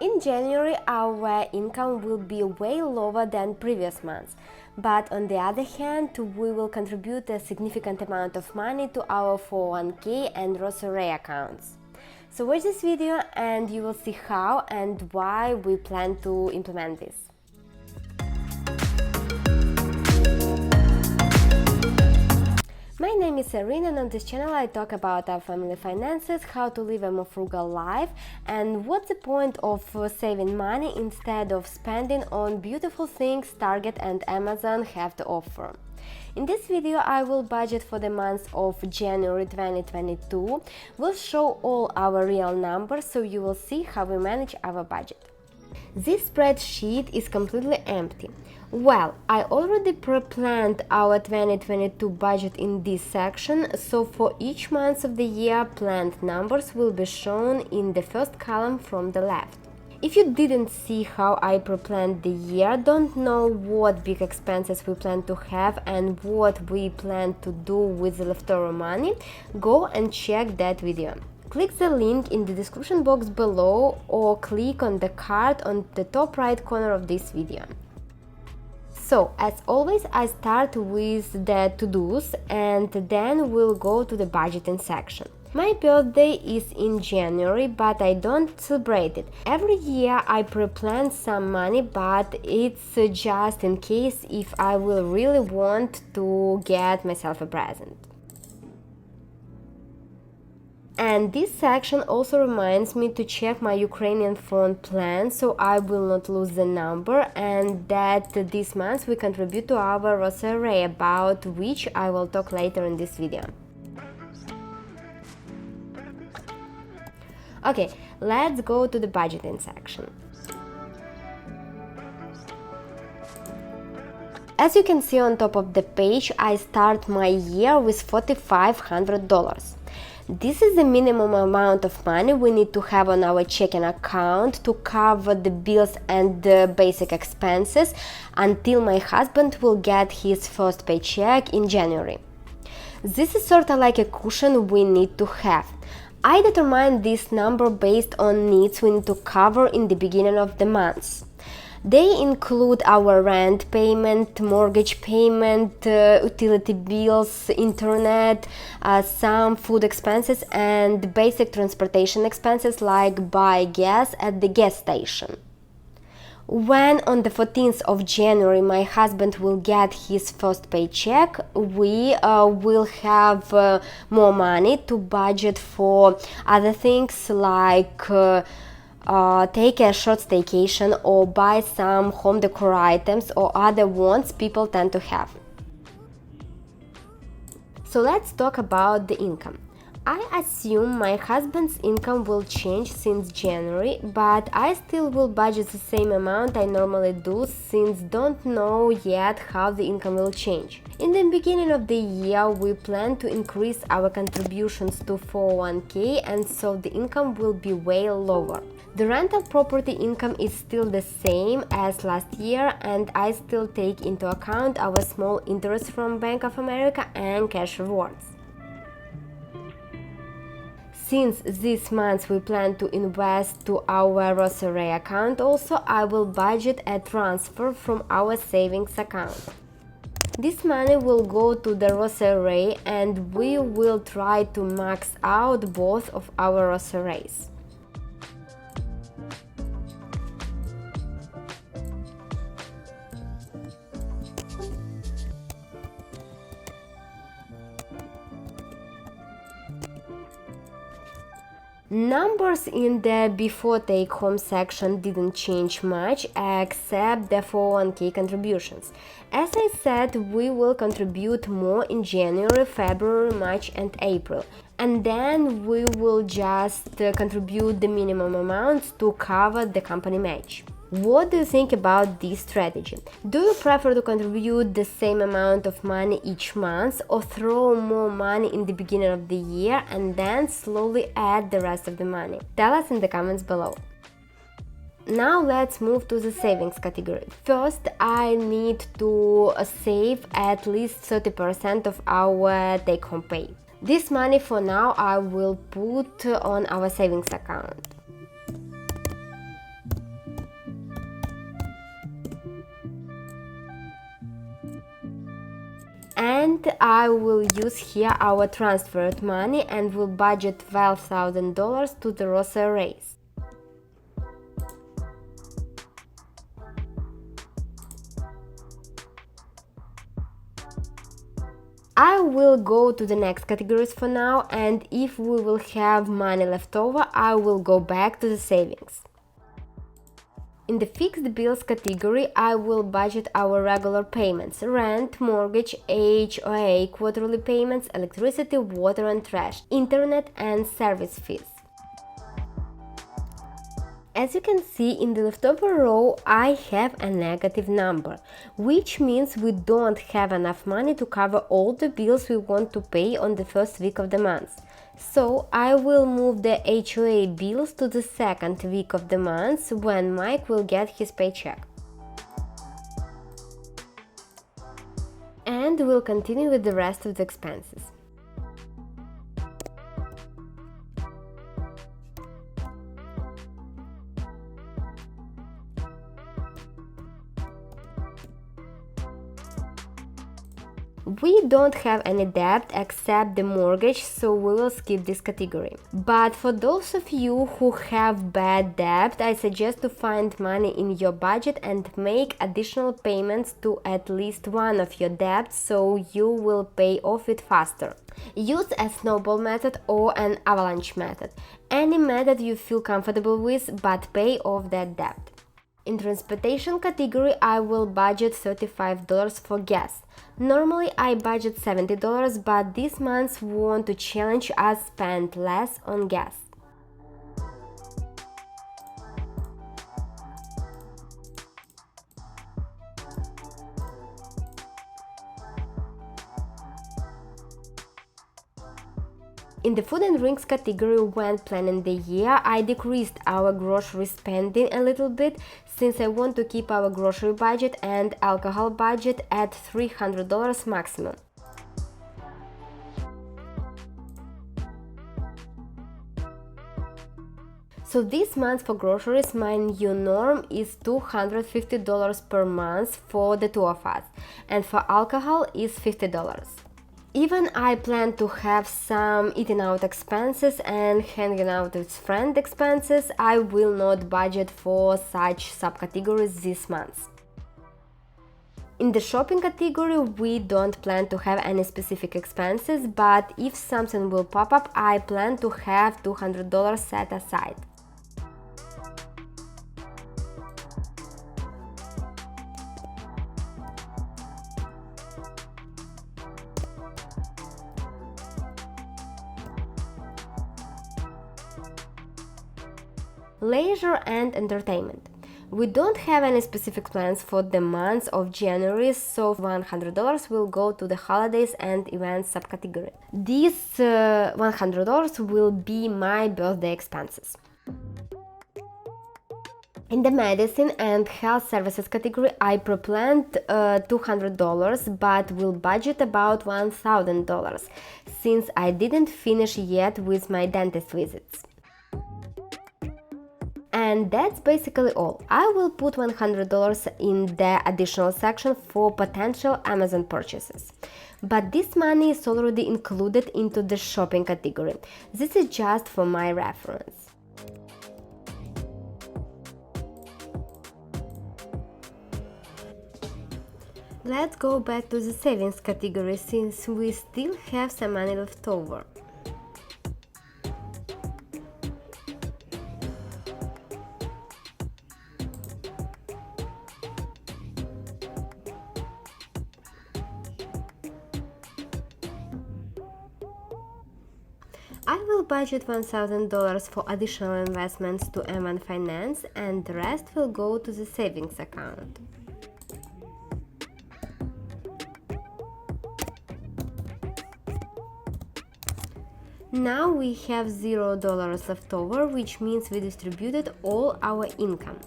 In January, our income will be way lower than previous months, but on the other hand, we will contribute a significant amount of money to our 401k and ROTH IRA accounts. So watch this video and you will see how and why we plan to implement this. My name is Irene, and on this channel I talk about our family finances, how to live a more frugal life, and what's the point of saving money instead of spending on beautiful things Target and Amazon have to offer. In this video I will budget for the month of January 2022. We'll show all our real numbers so you will see how we manage our budget. This spreadsheet is completely empty. Well, I already pre-planned our 2022 budget in this section, so for each month of the year, planned numbers will be shown in the first column from the left. If you didn't see how I pre-planned the year, don't know what big expenses we plan to have and what we plan to do with the leftover money, go and check that video. Click the link in the description box below or click on the card on the top right corner of this video. So, as always, I start with the to-dos and then we'll go to the budgeting section. My birthday is in January, but I don't celebrate it. Every year I pre-plan some money, but it's just in case if I will really want to get myself a present. And this section also reminds me to check my Ukrainian phone plan so I will not lose the number, and that this month we contribute to our ROTH IRA, about which I will talk later in this video. Okay, let's go to the budgeting section. As you can see on top of the page, I start my year with $4,500. This is the minimum amount of money we need to have on our checking account to cover the bills and the basic expenses until my husband will get his first paycheck in January. This is sort of like a cushion we need to have. I determine this number based on needs we need to cover in the beginning of the month. They include our rent payment, mortgage payment, utility bills, internet, some food expenses and basic transportation expenses like buy gas at the gas station. When on the 14th of January my husband will get his first paycheck, we will have more money to budget for other things like take a short staycation or buy some home decor items or other wants people tend to have. So let's talk about the income. I assume my husband's income will change since January, but I still will budget the same amount I normally do since don't know yet how the income will change. In the beginning of the year, we plan to increase our contributions to 401k, and so the income will be way lower. The rental property income is still the same as last year, and I still take into account our small interest from Bank of America and cash rewards. Since this month we plan to invest to our ROTH IRA account also, I will budget a transfer from our savings account. This money will go to the ROTH IRA and we will try to max out both of our ROTH IRAs. Numbers in the before take-home section didn't change much except the 401k contributions. As I said, we will contribute more in January, February, March and April, and then we will just contribute the minimum amounts to cover the company match. What do you think about this strategy? Do you prefer to contribute the same amount of money each month or throw more money in the beginning of the year and then slowly add the rest of the money? Tell us in the comments below. Now let's move to the savings category. First, I need to save at least 30% of our take-home pay. This money for now I will put on our savings account. And I will use here our transferred money and will budget $12,000 to the ROTH IRAs. I will go to the next categories for now, and if we will have money left over, I will go back to the savings. In the fixed bills category, I will budget our regular payments: rent, mortgage, HOA, quarterly payments, electricity, water and trash, internet and service fees. As you can see in the leftover row, I have a negative number, which means we don't have enough money to cover all the bills we want to pay on the first week of the month. So I will move the HOA bills to the second week of the month when Mike will get his paycheck. And we'll continue with the rest of the expenses. We don't have any debt except the mortgage, so we will skip this category. But for those of you who have bad debt, I suggest to find money in your budget and make additional payments to at least one of your debts so you will pay off it faster. Use a snowball method or an avalanche method, any method you feel comfortable with, but pay off that debt. In transportation category, I will budget $35 for gas. Normally I budget $70, but this month we want to challenge us spend less on gas. In the food and drinks category, when planning the year, I decreased our grocery spending a little bit since I want to keep our grocery budget and alcohol budget at $300 maximum. So this month for groceries, my new norm is $250 per month for the two of us, and for alcohol is $50. Even I plan to have some eating out expenses and hanging out with friends expenses, I will not budget for such subcategories this month. In the shopping category, we don't plan to have any specific expenses, but if something will pop up, I plan to have $200 set aside. Leisure and entertainment. We don't have any specific plans for the month of January, so $100 will go to the holidays and events subcategory. This $100 will be my birthday expenses. In the medicine and health services category, I pre-planned $200, but will budget about $1,000 since I didn't finish yet with my dentist visits. And that's basically all. I will put $100 in the additional section for potential Amazon purchases. But this money is already included into the shopping category. This is just for my reference. Let's go back to the savings category since we still have some money left over. I will budget $1,000 for additional investments to M1 Finance, and the rest will go to the savings account. Now we have $0 left over, which means we distributed all our income.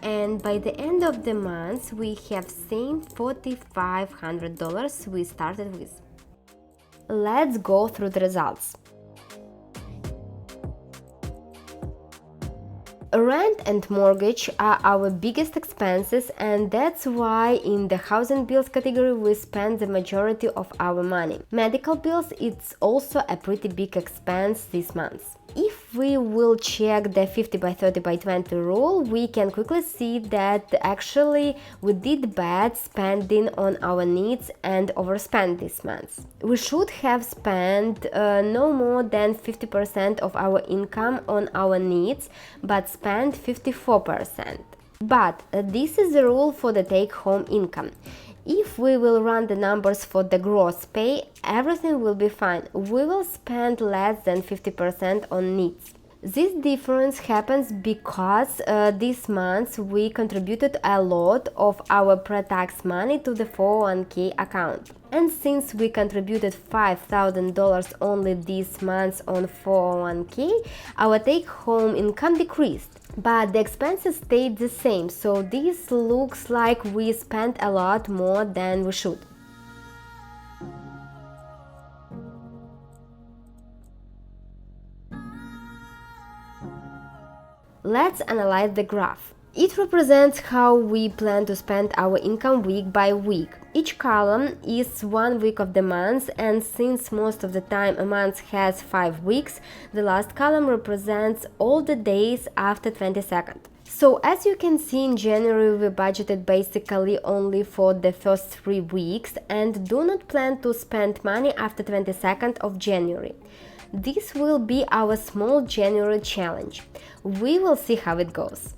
And by the end of the month, we have same $4,500 we started with. Let's go through the results. Rent and mortgage are our biggest expenses, and that's why in the house and bills category we spend the majority of our money. Medical bills, it's also a pretty big expense this month. If we will check the 50 by 30 by 20 rule, we can quickly see that actually we did bad spending on our needs and overspend this month. We should have spent no more than 50% of our income on our needs, but spent 54%. But this is the rule for the take-home income. If we will run the numbers for the gross pay, everything will be fine. We will spend less than 50% on needs. This difference happens because this month we contributed a lot of our pre-tax money to the 401k account. And since we contributed $5,000 only this month on 401k, our take-home income decreased. But the expenses stayed the same, so this looks like we spent a lot more than we should. Let's analyze the graph. It represents how we plan to spend our income week by week. Each column is 1 week of the month, and since most of the time a month has 5 weeks, the last column represents all the days after 22nd. So as you can see, in January we budgeted basically only for the first 3 weeks and do not plan to spend money after 22nd of January. This will be our small January challenge. We will see how it goes.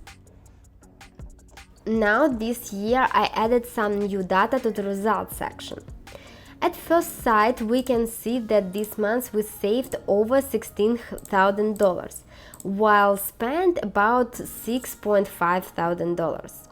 Now this year I added some new data to the results section. At first sight we can see that this month we saved over $16,000 while spent about $6,500.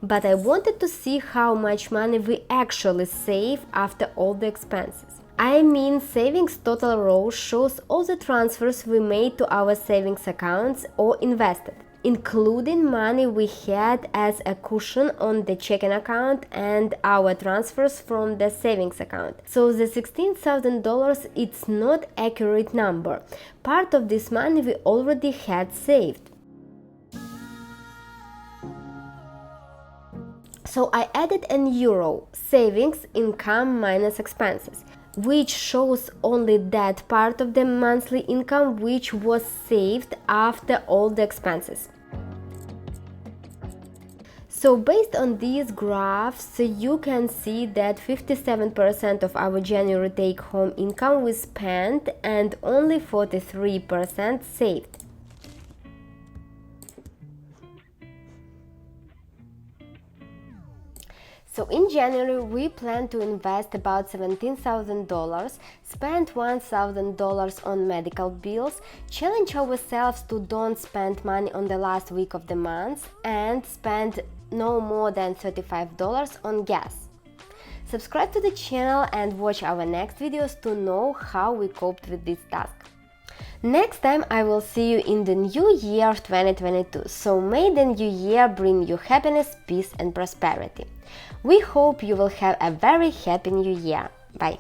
But I wanted to see how much money we actually save after all the expenses. I mean, savings total row shows all the transfers we made to our savings accounts or invested, including money we had as a cushion on the checking account and our transfers from the savings account. So the $16,000, it's not accurate number. Part of this money we already had saved. So I added a new row, savings, income minus expenses, which shows only that part of the monthly income which was saved after all the expenses. So based on these graphs, you can see that 57% of our January take-home income was spent and only 43% saved. So in January we plan to invest about $17,000, spend $1,000 on medical bills, challenge ourselves to don't spend money on the last week of the month, and spend no more than $35 on gas. Subscribe to the channel and watch our next videos to know how we coped with this task. Next time I will see you in the new year of 2022, so may the new year bring you happiness, peace and prosperity. We hope you will have a very happy new year. Bye!